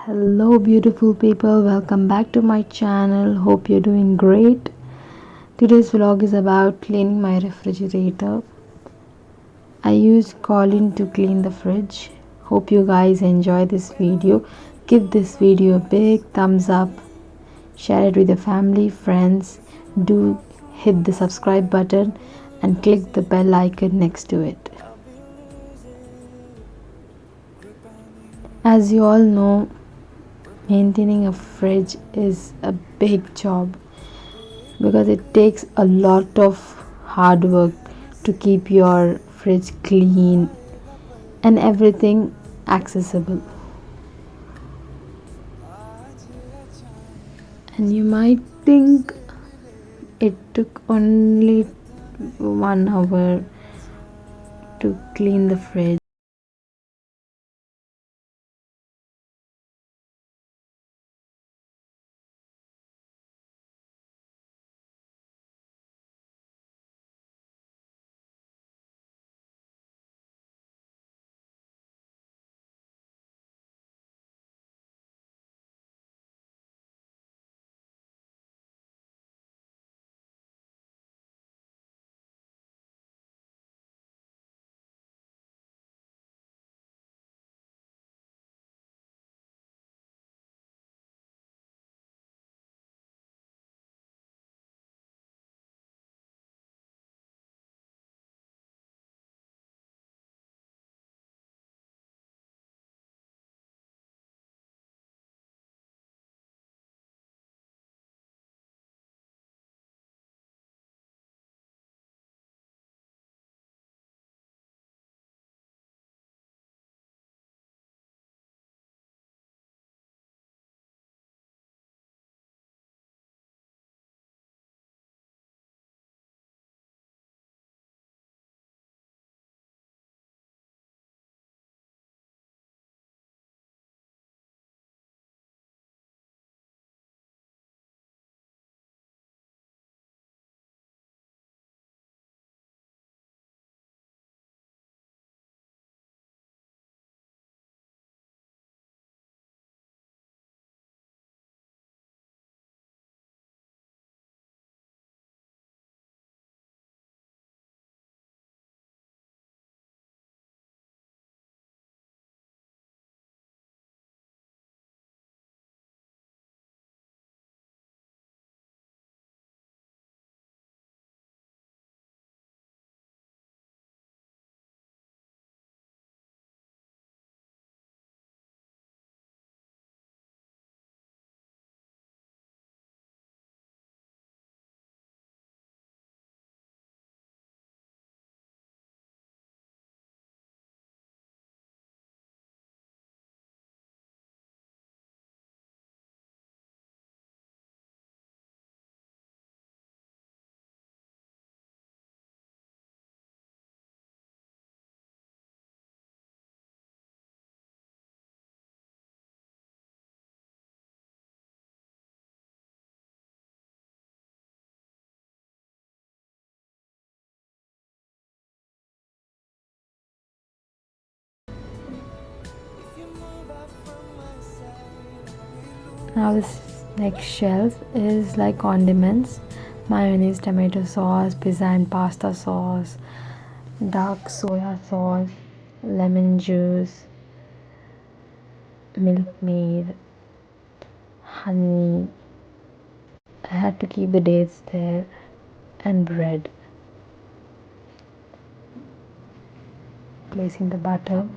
Hello, beautiful people. Welcome back to my channel. Hope you're doing great. Today's vlog is about cleaning my refrigerator. I use Colin to clean the fridge. Hope you guys enjoy this video. Give this video a big thumbs up. Share it with your family, friends. Do hit the subscribe button and click the bell icon next to it. As you all know, maintaining a fridge is a big job because it takes a lot of hard work to keep your fridge clean and everything accessible. And you might think it took only 1 hour to clean the fridge. Now this next shelf is like condiments: mayonnaise, tomato sauce, pizza and pasta sauce, dark soya sauce, lemon juice, milkmaid, honey. I had to keep the dates there, and bread. Placing the butter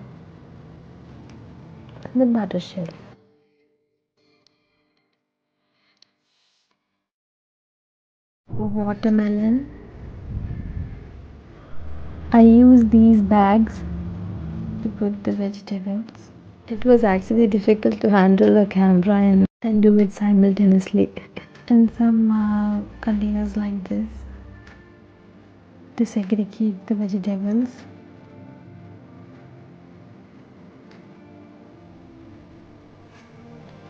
in the butter shelf. Watermelon. I use these bags to put the vegetables. It was actually difficult to handle a camera and do it simultaneously in some containers like this to segregate the vegetables.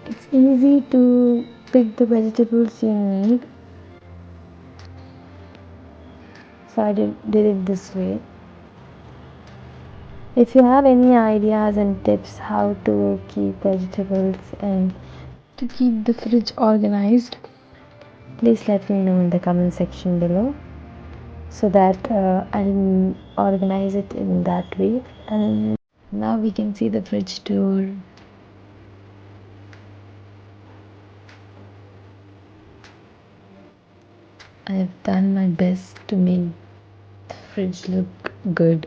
It's easy to pick the vegetables you need, so I did it this way. If you have any ideas and tips how to keep vegetables and to keep the fridge organized, please let me know in the comment section below so that I'll organize it in that way. And now we can see the fridge tour. I have done my best to make the fridge look good.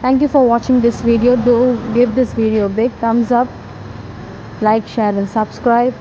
Thank you for watching this video. Do give this video a big thumbs up, like, share and subscribe.